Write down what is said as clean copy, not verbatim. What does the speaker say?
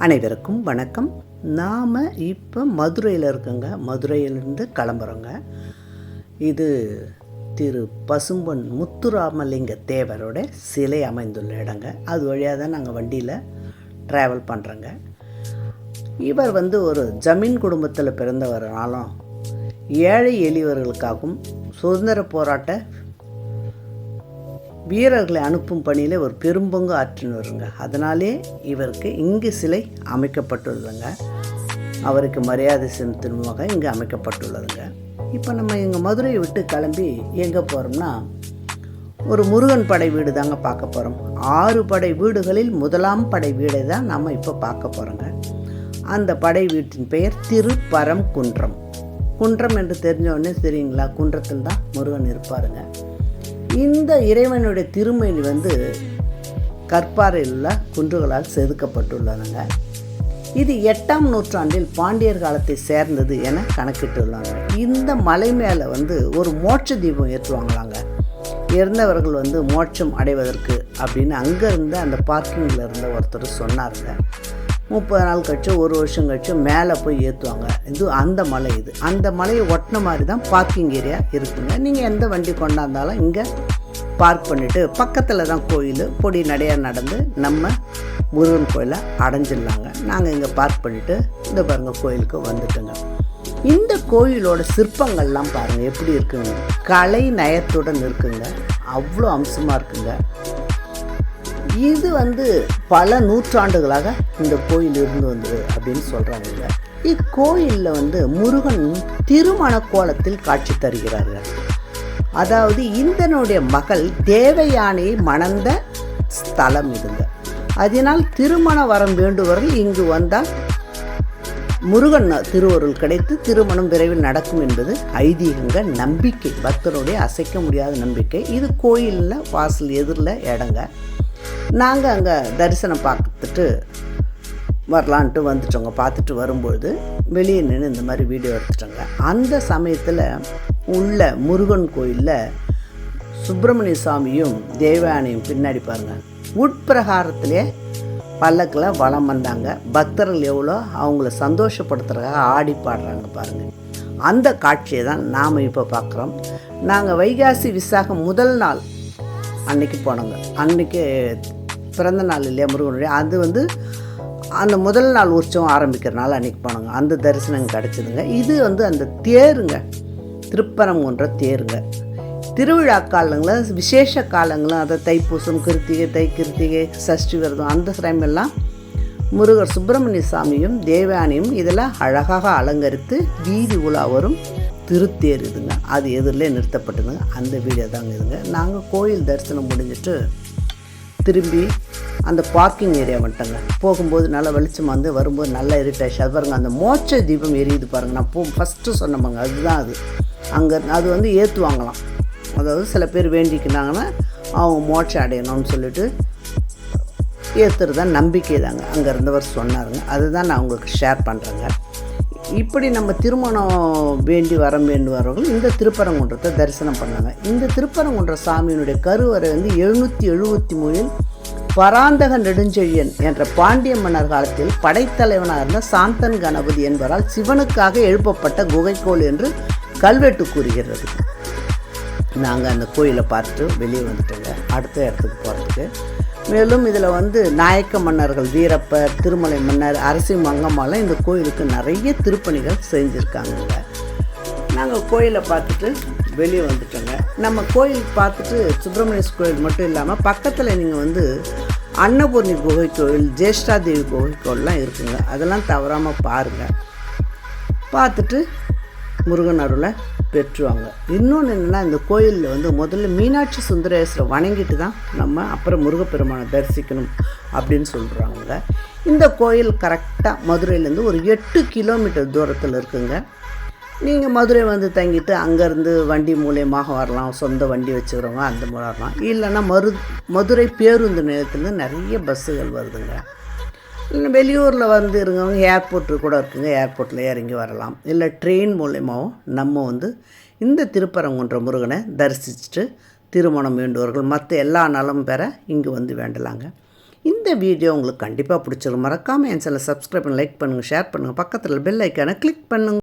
அனைவருக்கும் வணக்கம். நாம் இப்போ மதுரையில் இருக்கோங்க. மதுரையிலேருந்து கிளம்புறோங்க. இது திரு பசும்பொன் முத்துராமலிங்க தேவரோட சிலை அமைந்துள்ள இடங்க. அது வழியாக தான் நாங்கள் வண்டியில் ட்ராவல் பண்ணுறோங்க. இவர் ஒரு ஜமீன் குடும்பத்தில் பிறந்தவராலும் ஏழை எளியவர்களுக்காகவும் சுதந்திர போராட்ட வீரர்களை அனுப்பும் பணியில் ஒரு பெரும்பங்கு ஆற்றினவருங்க. அதனாலே இவருக்கு இங்கு சிலை அமைக்கப்பட்டுள்ளதுங்க. அவருக்கு மரியாதை செலுத்தும் வகை இங்கே அமைக்கப்பட்டுள்ளதுங்க. இப்போ நம்ம எங்கள் மதுரையை விட்டு கிளம்பி எங்கே போகிறோம்னா, ஒரு முருகன் படை வீடு தாங்க பார்க்க போகிறோம். 6 படை வீடுகளில் முதலாம் படை வீடை தான் நம்ம இப்போ பார்க்க போகிறோங்க. அந்த படை வீட்டின் பெயர் திருப்பரங்குன்றம். குன்றம் என்று தெரிஞ்சவொடனே தெரியுங்களா, குன்றத்தில் தான் முருகன் இருப்பாருங்க. இந்த இறைவனுடைய திருமேனி கற்பாறையில் உள்ள குன்றுகளால் செதுக்கப்பட்டுள்ளதுங்க. இது 8ஆம் நூற்றாண்டில் பாண்டியர் காலத்தை சேர்ந்தது என கணக்கிட்டுள்ளாங்க. இந்த மலை மேலே ஒரு மோட்ச தீபம் ஏற்றுவாங்களாங்க. இறந்தவர்கள் மோட்சம் அடைவதற்கு அப்படின்னு அங்கே இருந்த அந்த பார்க்கிங்கில் இருந்த ஒருத்தர் சொன்னாருங்க. 30 நாள் கழிச்சு, 1 வருஷம் கழிச்சு மேலே போய் ஏற்றுவாங்க. இது அந்த மலை. அந்த மலையை ஒட்டின மாதிரி தான் பார்க்கிங் ஏரியா இருக்குங்க. நீங்கள் எந்த வண்டி கொண்டாந்தாலும் இங்கே பார்க் பண்ணிவிட்டு பக்கத்தில் தான் கோயில், பொடி நடையாக நடந்து நம்ம முருகன் கோயிலை அடைஞ்சிடலாங்க. நாங்கள் இங்கே பார்க் பண்ணிவிட்டு இந்த பாருங்கள் கோயிலுக்கு வந்துட்டோங்க. இந்த கோயிலோட சிற்பங்கள்லாம் பாருங்கள் எப்படி இருக்குங்க. கலை நயத்துடன் இருக்குங்க. அவ்வளோ அம்சமாக இருக்குங்க. இது பல நூற்றாண்டுகளாக இந்த கோயில் இருந்து வந்தது அப்படின்னு சொல்கிறாங்க. இக்கோயிலில் முருகன் திருமண கோலத்தில் காட்சி தருகிறார்கள். அதாவது இந்திரனுடைய மகள் தேவயானையை மணந்த ஸ்தலம் இதுங்க. அதனால் திருமண வரம் வேண்டுவர்கள் இங்கு வந்தால் முருகன் திருவருள் கிடைத்து திருமணம் விரைவில் நடக்கும் என்பது ஐதீகங்க, நம்பிக்கை, பக்தருடைய அசைக்க முடியாத நம்பிக்கை. இது கோயிலில் வாசல் எதிரில் இடங்க. நாங்கள் அங்கே தரிசனம் பார்த்துட்டு வரலான்ட்டு வந்துட்டோங்க. பார்த்துட்டு வரும்பொழுது வெளியே நின்று இந்த மாதிரி வீடியோ எடுத்துட்டோங்க. அந்த சமயத்தில் உள்ள முருகன் கோயிலில் சுப்பிரமணிய சாமியும் தேவயானையும் பின்னாடி பாருங்கள் உட்பிரகாரத்திலே பல்லக்கில் வலம் வந்தாங்க. பக்தர்கள் எவ்வளோ அவங்கள சந்தோஷப்படுத்துறதுக்காக ஆடி பாடுறாங்க பாருங்கள். அந்த காட்சியை தான் நாம் இப்போ பார்க்குறோம். நாங்கள் வைகாசி விசாகம் முதல் நாள் அன்னைக்கு போனோங்க. அன்றைக்கி பிறந்த நாள் இல்லையா முருகனுடைய, அது அந்த முதல் நாள் உற்சவம் ஆரம்பிக்கிறனால அன்றைக்கி போனோங்க. அந்த தரிசனம் கிடச்சிதுங்க. இது அந்த தேருங்க, திருப்பரங்குன்ற தேருங்க. திருவிழா காலங்களில், விசேஷ காலங்களும், அதை தைப்பூசம், கிருத்திகை, சஷ்டி விரதம், அந்த டைமெல்லாம் முருகர் சுப்பிரமணிய சாமியும் தேவயானையும் இதெல்லாம் அழகாக அலங்கரித்து வீதி உலா வரும் திருத்தேர் இதுங்க. அது எதிரிலே நிறுத்தப்பட்டதுங்க. அந்த வீடியோ தாங்க இதுங்க. நாங்கள் கோயில் தரிசனம் முடிஞ்சிட்டு திரும்பி அந்த பார்க்கிங் ஏரியா வந்துட்டோங்க. போகும்போது நல்லா வெளிச்சம் வரும்போது நல்லா இருட்டாச்சு. அது பாருங்கள், அந்த மோட்ச தீபம் எரியுது பாருங்கள். நான் ஃபஸ்ட்டு சொன்னப்பாங்க, அதுதான் அது. அங்கே அது ஏற்றுவாங்களாம். அதாவது சில பேர் வேண்டிக்கினாங்கன்னா அவங்க மோட்சம் அடையணும்னு சொல்லிட்டு ஏற்றுறது தான் நம்பிக்கை தாங்க. அங்கே இருந்தவர் சொன்னாருங்க. அதுதான் நான் உங்களுக்கு ஷேர் பண்ணுறேங்க. இப்படி நம்ம திருமணம் வேண்டி வரவர்கள் இந்த திருப்பரங்குன்றத்தை தரிசனம் பண்ணாங்க. இந்த திருப்பரங்குன்ற சாமியினுடைய கருவறை 773 பராந்தக நெடுஞ்செழியன் என்ற பாண்டிய மன்னர் காலத்தில் படைத்தலைவனாக இருந்த சாந்தன் கணபதி என்பவரால் சிவனுக்காக எழுப்பப்பட்ட குகைக்கோள் என்று கல்வெட்டு கூறுகிறது. நாங்கள் அந்த கோயிலை பார்த்துட்டு வெளியே வந்துட்டோங்க அடுத்த இடத்துக்கு போகிறதுக்கு. மேலும் இதில் நாயக்க மன்னர்கள் வீரப்பர், திருமலை மன்னர், அரசி மங்கம்மாலாம் இந்த கோயிலுக்கு நிறைய திருப்பணிகள் செஞ்சுருக்காங்க. நாங்கள் கோயிலை பார்த்துட்டு வெளியே வந்துட்டோங்க. நம்ம கோயில் பார்த்துட்டு சுப்பிரமணிய கோயில் மட்டும் இல்லாமல் பக்கத்தில் நீங்கள் அன்னபூர்ணி குகை கோயில், ஜேஷ்டாதேவி குகை கோயிலெலாம் இருக்குங்க. அதெல்லாம் தவறாமல் பாருங்கள். பார்த்துட்டு முருகன் அருளை பெற்றுவாங்க. இன்னொன்று என்னென்னா, இந்த கோயிலில் முதல்ல மீனாட்சி சுந்தரேஸ்வரரை வணங்கிட்டு தான் நம்ம அப்புறம் முருகப்பெருமானை தரிசிக்கணும் அப்படின்னு சொல்கிறாங்க. இந்த கோயில் கரெக்டாக மதுரையிலேருந்து ஒரு 8 கிலோமீட்டர் தூரத்தில் இருக்குங்க. நீங்கள் மதுரை தங்கிட்டு அங்கேருந்து வண்டி மூலியமாக வரலாம். சொந்த வண்டி வச்சுக்கிறவங்க அந்த மாதிரி வரலாம். இல்லைன்னா மதுரை பேருந்து நிலையத்துலேருந்து நிறைய பஸ்ஸுகள் வருதுங்க. வெளியூரில் இருங்கவங்க ஏர்போர்ட்டு கூட இருக்குங்க. ஏர்போர்ட்டில் இறங்கி வரலாம். இல்லை ட்ரெயின் மூலயமாவும் நம்ம இந்த திருப்பரங்குன்ற முருகனை தரிசிச்சுட்டு திருமணம் வேண்டுவர்கள் மற்ற எல்லா நலமும் பெற இங்கு வேண்டலாங்க. இந்த வீடியோ உங்களுக்கு கண்டிப்பாக பிடிச்சிருக்கும். மறக்காமல் என் சேனலை சப்ஸ்கிரைப் பண்ணி லைக் பண்ணுங்கள், ஷேர் பண்ணுங்கள், பக்கத்தில் பெல் ஐக்கானை கிளிக் பண்ணுங்கள்.